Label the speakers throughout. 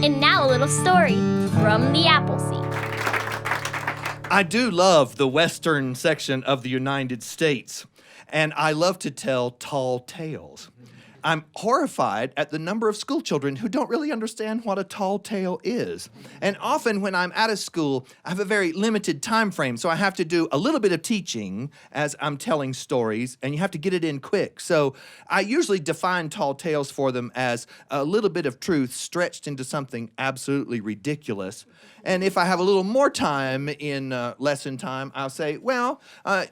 Speaker 1: And now a little story from the Appleseed.
Speaker 2: I do love the western section of the United States, and I love to tell tall tales. I'm horrified at the number of school children who don't really understand what a tall tale is. And often when I'm out of school, I have a very limited time frame, so I have to do a little bit of teaching as I'm telling stories, and you have to get it in quick. So I usually define tall tales for them as a little bit of truth stretched into something absolutely ridiculous. And if I have a little more time in lesson time, I'll say, well,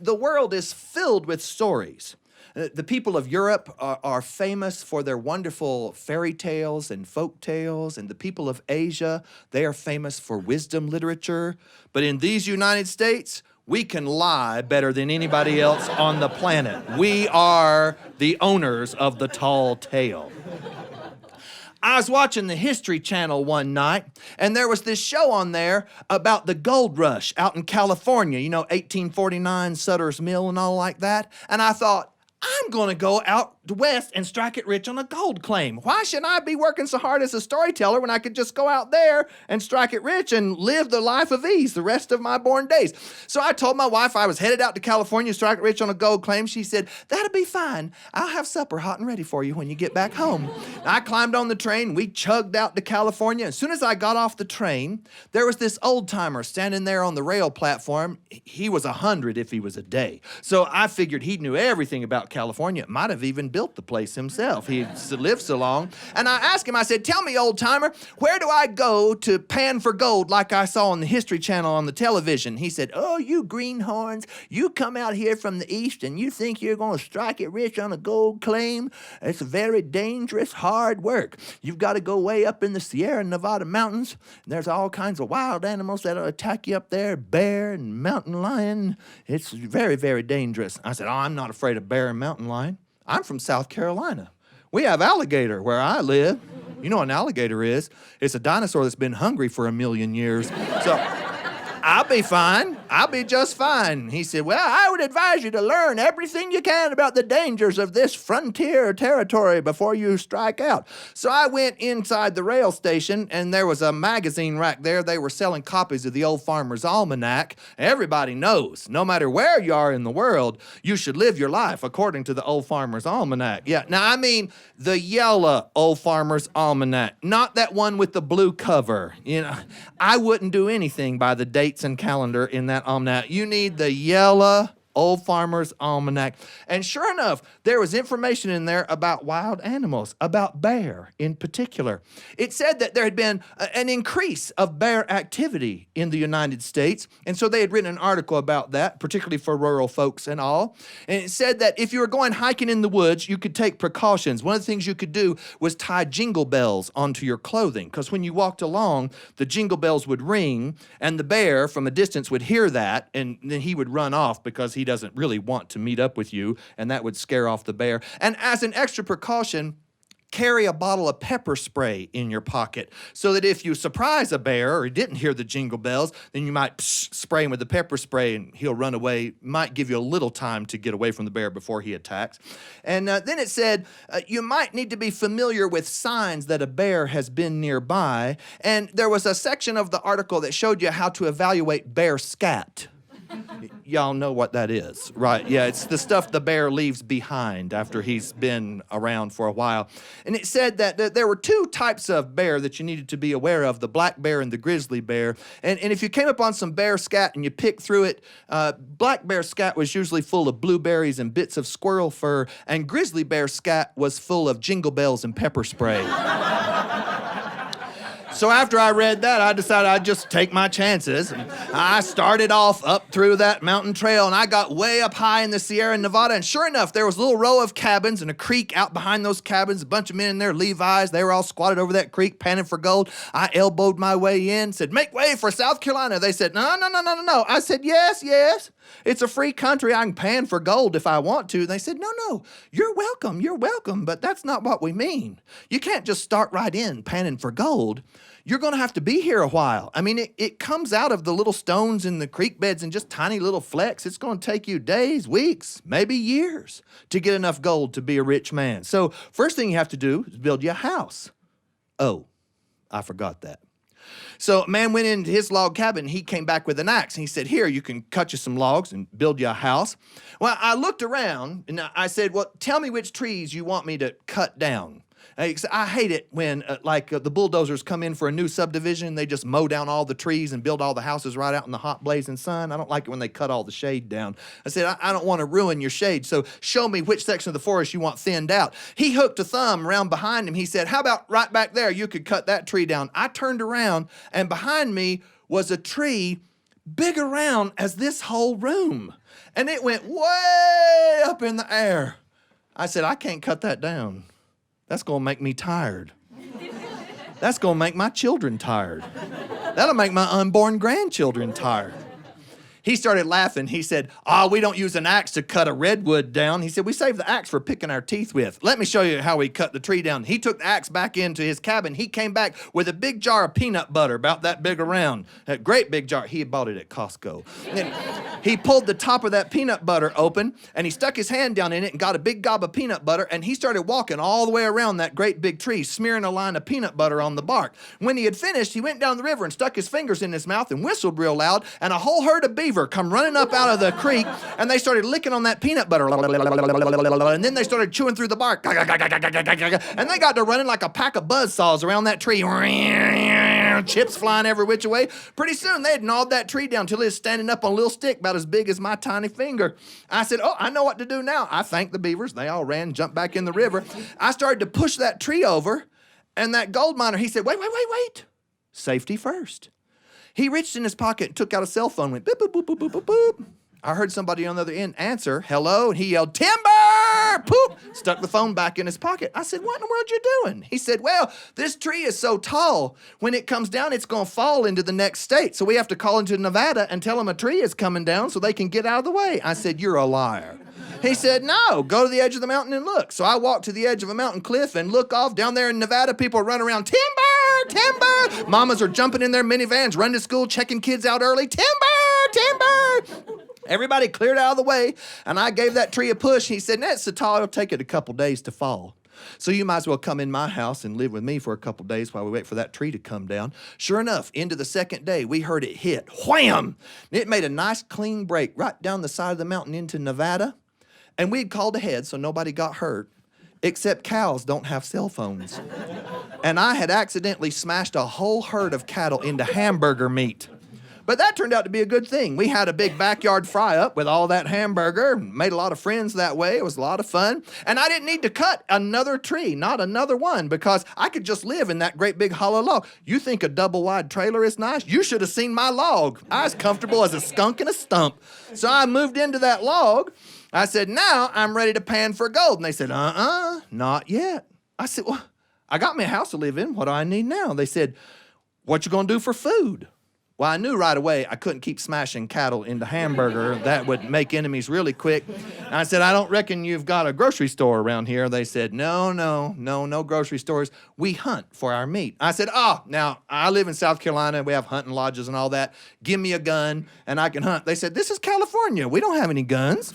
Speaker 2: the world is filled with stories. The people of Europe are famous for their wonderful fairy tales and folk tales, and the people of Asia, they are famous for wisdom literature. But in these United States, we can lie better than anybody else on the planet. We are the owners of the tall tale. I was watching the History Channel one night, and there was this show on there about the gold rush out in California, 1849, Sutter's Mill and all like that. And I thought, I'm going to go out west and strike it rich on a gold claim. Why should I be working so hard as a storyteller when I could just go out there and strike it rich and live the life of ease the rest of my born days? So I told my wife I was headed out to California to strike it rich on a gold claim. She said, that'll be fine. I'll have supper hot and ready for you when you get back home. I climbed on the train. We chugged out to California. As soon as I got off the train, there was this old-timer standing there on the rail platform. He was 100 if he was a day. So I figured he knew everything about California. Might have even built the place himself. He lived so long. And I asked him, I said, tell me, old timer, where do I go to pan for gold like I saw on the History Channel on the television? He said, oh, you greenhorns, you come out here from the east and you think you're going to strike it rich on a gold claim? It's very dangerous, hard work. You've got to go way up in the Sierra Nevada mountains. There's all kinds of wild animals that'll attack you up there, bear and mountain lion. It's very, very dangerous. I said, oh, I'm not afraid of bear and mountain lion. I'm from South Carolina. We have alligator where I live. You know what an alligator is? It's a dinosaur that's been hungry for 1,000,000 years. So I'll be fine. I'll be just fine. He said, well, I would advise you to learn everything you can about the dangers of this frontier territory before you strike out. So I went inside the rail station, and there was a magazine rack there. They were selling copies of the Old Farmer's Almanac. Everybody knows, no matter where you are in the world, you should live your life according to the Old Farmer's Almanac. Yeah, now I mean the yellow Old Farmer's Almanac, not that one with the blue cover. I wouldn't do anything by the dates and calendar in that almanac. You need the yellow Old Farmer's Almanac. And sure enough, there was information in there about wild animals, about bear in particular. It said that there had been an increase of bear activity in the United States, and so they had written an article about that, particularly for rural folks and all. And it said that if you were going hiking in the woods, you could take precautions. One of the things you could do was tie jingle bells onto your clothing, because when you walked along, the jingle bells would ring, and the bear from a distance would hear that, and then he would run off because he doesn't really want to meet up with you, and that would scare off the bear. And as an extra precaution, carry a bottle of pepper spray in your pocket so that if you surprise a bear or he didn't hear the jingle bells, then you might spray him with the pepper spray and he'll run away. Might give you a little time to get away from the bear before he attacks. And then it said you might need to be familiar with signs that a bear has been nearby. And there was a section of the article that showed you how to evaluate bear scat. Y'all know what that is, right? Yeah, it's the stuff the bear leaves behind after he's been around for a while. And it said that there were two types of bear that you needed to be aware of, the black bear and the grizzly bear. And if you came upon some bear scat and you picked through it, black bear scat was usually full of blueberries and bits of squirrel fur, and grizzly bear scat was full of jingle bells and pepper spray. So after I read that, I decided I'd just take my chances. I started off up through that mountain trail, and I got way up high in the Sierra Nevada, and sure enough, there was a little row of cabins and a creek out behind those cabins, a bunch of men in there, Levi's. They were all squatted over that creek, panning for gold. I elbowed my way in, said, make way for South Carolina. They said, no. I said, yes. It's a free country. I can pan for gold if I want to. They said, no, you're welcome, but that's not what we mean. You can't just start right in panning for gold. You're going to have to be here a while. I mean, it comes out of the little stones in the creek beds in just tiny little flecks. It's going to take you days, weeks, maybe years to get enough gold to be a rich man. So first thing you have to do is build you a house. Oh, I forgot that. So a man went into his log cabin. He came back with an axe. And he said, here, you can cut you some logs and build you a house. Well, I looked around and I said, well, tell me which trees you want me to cut down. I hate it when the bulldozers come in for a new subdivision. They just mow down all the trees and build all the houses right out in the hot blazing sun. I don't like it when they cut all the shade down. I said, I don't want to ruin your shade, so show me which section of the forest you want thinned out. He hooked a thumb around behind him. He said, how about right back there? You could cut that tree down. I turned around, and behind me was a tree big around as this whole room. And it went way up in the air. I said, I can't cut that down. That's going to make me tired. That's going to make my children tired. That'll make my unborn grandchildren tired. He started laughing. He said, we don't use an axe to cut a redwood down. He said, we save the axe for picking our teeth with. Let me show you how we cut the tree down. He took the axe back into his cabin. He came back with a big jar of peanut butter, about that big around. A great big jar. He had bought it at Costco. And he pulled the top of that peanut butter open, and he stuck his hand down in it and got a big gob of peanut butter, and he started walking all the way around that great big tree, smearing a line of peanut butter on the bark. When he had finished, he went down the river and stuck his fingers in his mouth and whistled real loud, and a whole herd of beaver come running up out of the creek, and they started licking on that peanut butter, and then they started chewing through the bark, and they got to running like a pack of buzzsaws around that tree, chips flying every which way. Pretty soon they had gnawed that tree down till it was standing up on a little stick about as big as my tiny finger. I said, I know what to do now. I thanked the beavers. They all ran, jumped back in the river. I started to push that tree over, and that gold miner, he said, wait. Safety first. He reached in his pocket and took out a cell phone, went boop, boop, boop, boop, boop, boop, boop. I heard somebody on the other end answer, hello, and he yelled, timber, poop, stuck the phone back in his pocket. I said, what in the world you doing? He said, well, this tree is so tall, when it comes down, it's going to fall into the next state, so we have to call into Nevada and tell them a tree is coming down so they can get out of the way. I said, you're a liar. He said, no, go to the edge of the mountain and look. So I walked to the edge of a mountain cliff and look off. Down there in Nevada, people run around, timber. Mamas are jumping in their minivans, running to school, checking kids out early, timber. Everybody cleared out of the way, and I gave that tree a push. He said, that's so tall, it'll take it a couple days to fall. So you might as well come in my house and live with me for a couple days while we wait for that tree to come down. Sure enough, into the second day, we heard it hit. Wham! It made a nice clean break right down the side of the mountain into Nevada. And we'd called ahead so nobody got hurt, except cows don't have cell phones. And I had accidentally smashed a whole herd of cattle into hamburger meat. But that turned out to be a good thing. We had a big backyard fry-up with all that hamburger, made a lot of friends that way. It was a lot of fun. And I didn't need to cut another tree, not another one, because I could just live in that great big hollow log. You think a double-wide trailer is nice? You should have seen my log. I was comfortable as a skunk in a stump. So I moved into that log. I said, now I'm ready to pan for gold. And they said, not yet. I said, well, I got me a house to live in. What do I need now? They said, what you gonna do for food? Well, I knew right away I couldn't keep smashing cattle into hamburger. That would make enemies really quick. And I said, I don't reckon you've got a grocery store around here. They said, no grocery stores. We hunt for our meat. I said, now I live in South Carolina. We have hunting lodges and all that. Give me a gun and I can hunt. They said, this is California. We don't have any guns.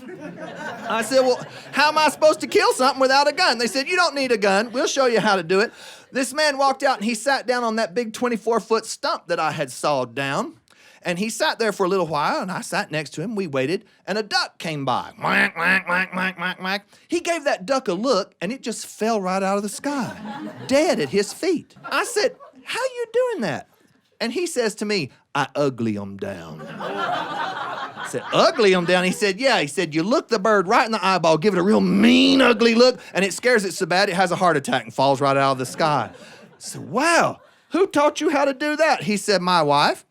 Speaker 2: I said, well, how am I supposed to kill something without a gun? They said, you don't need a gun. We'll show you how to do it. This man walked out and he sat down on that big 24-foot stump that I had sawed down. And he sat there for a little while, and I sat next to him. We waited, and a duck came by. Whack, whack, whack, whack, whack, whack. He gave that duck a look, and it just fell right out of the sky, dead at his feet. I said, how you doing that? And he says to me, I ugly 'em down. I said, ugly 'em down? He said, yeah. He said, you look the bird right in the eyeball, give it a real mean, ugly look, and it scares it so bad it has a heart attack and falls right out of the sky. I said, wow, who taught you how to do that? He said, my wife.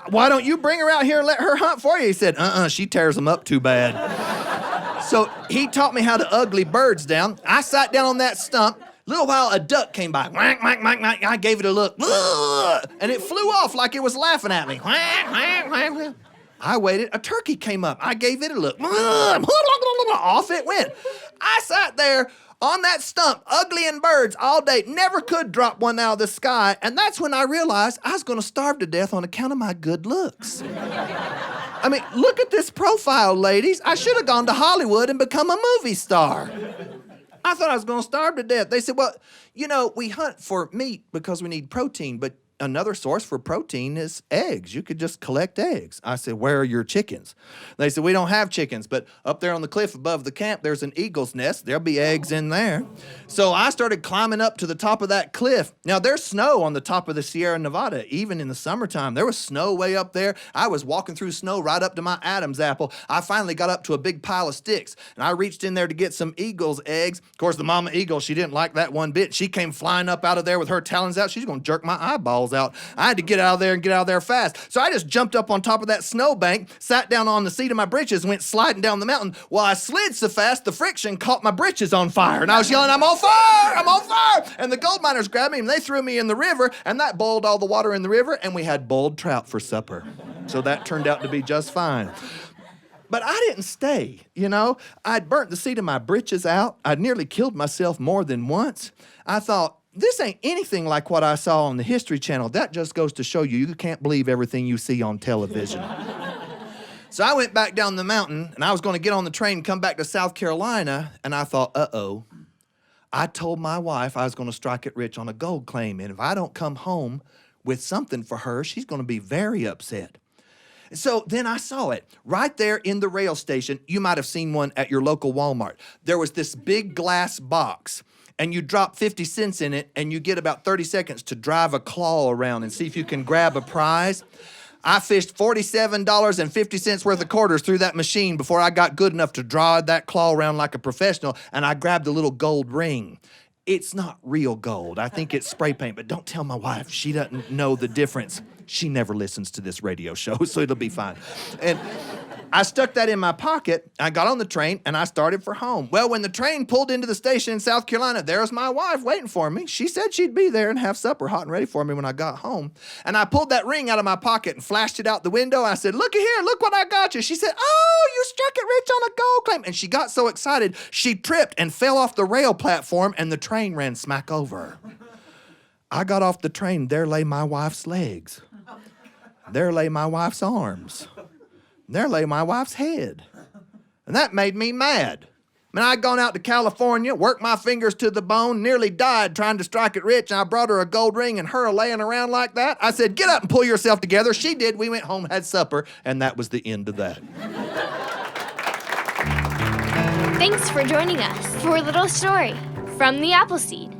Speaker 2: Why don't you bring her out here and let her hunt for you? He said, she tears them up too bad. So he taught me how to ugly birds down. I sat down on that stump. A little while, a duck came by. Whack, whack, whack, whack. I gave it a look. And it flew off like it was laughing at me. Whack, whack, whack, whack. I waited. A turkey came up. I gave it a look. Off it went. I sat there on that stump, uglying birds all day. Never could drop one out of the sky. And that's when I realized I was going to starve to death on account of my good looks. I mean, look at this profile, ladies. I should have gone to Hollywood and become a movie star. I thought I was going to starve to death. They said, well, we hunt for meat because we need protein, but another source for protein is eggs. You could just collect eggs. I said, where are your chickens? They said, we don't have chickens, but up there on the cliff above the camp, there's an eagle's nest. There'll be eggs in there. So I started climbing up to the top of that cliff. Now, there's snow on the top of the Sierra Nevada, even in the summertime. There was snow way up there. I was walking through snow right up to my Adam's apple. I finally got up to a big pile of sticks, and I reached in there to get some eagle's eggs. Of course, the mama eagle, she didn't like that one bit. She came flying up out of there with her talons out. She's going to jerk my eyeballs out. I had to get out of there and get out of there fast. So I just jumped up on top of that snowbank, sat down on the seat of my britches, and went sliding down the mountain. Well, I slid so fast, the friction caught my britches on fire. And I was yelling, I'm on fire! I'm on fire! And the gold miners grabbed me and they threw me in the river, and that boiled all the water in the river, and we had boiled trout for supper. So that turned out to be just fine. But I didn't stay, I'd burnt the seat of my britches out. I'd nearly killed myself more than once. I thought, this ain't anything like what I saw on the History Channel. That just goes to show you can't believe everything you see on television. So I went back down the mountain, and I was going to get on the train and come back to South Carolina, and I thought, uh-oh. I told my wife I was going to strike it rich on a gold claim, and if I don't come home with something for her, she's going to be very upset. So then I saw it right there in the rail station. You might have seen one at your local Walmart. There was this big glass box, and you drop 50 cents in it, and you get about 30 seconds to drive a claw around and see if you can grab a prize. I fished $47.50 worth of quarters through that machine before I got good enough to draw that claw around like a professional, and I grabbed a little gold ring. It's not real gold. I think it's spray paint, but don't tell my wife. She doesn't know the difference. She never listens to this radio show, so it'll be fine. And I stuck that in my pocket. I got on the train, and I started for home. Well, when the train pulled into the station in South Carolina, there was my wife waiting for me. She said she'd be there and have supper hot and ready for me when I got home. And I pulled that ring out of my pocket and flashed it out the window. I said, looky here, look what I got you. She said, oh, you struck it rich on a gold claim. And she got so excited, she tripped and fell off the rail platform, and the train ran smack over her. I got off the train. There lay my wife's legs. There lay my wife's arms. There lay my wife's head. And that made me mad. I mean, I'd gone out to California, worked my fingers to the bone, nearly died trying to strike it rich, and I brought her a gold ring, and her laying around like that. I said, get up and pull yourself together. She did. We went home, had supper, and that was the end of that.
Speaker 1: Thanks for joining us for a little story from the Appleseed.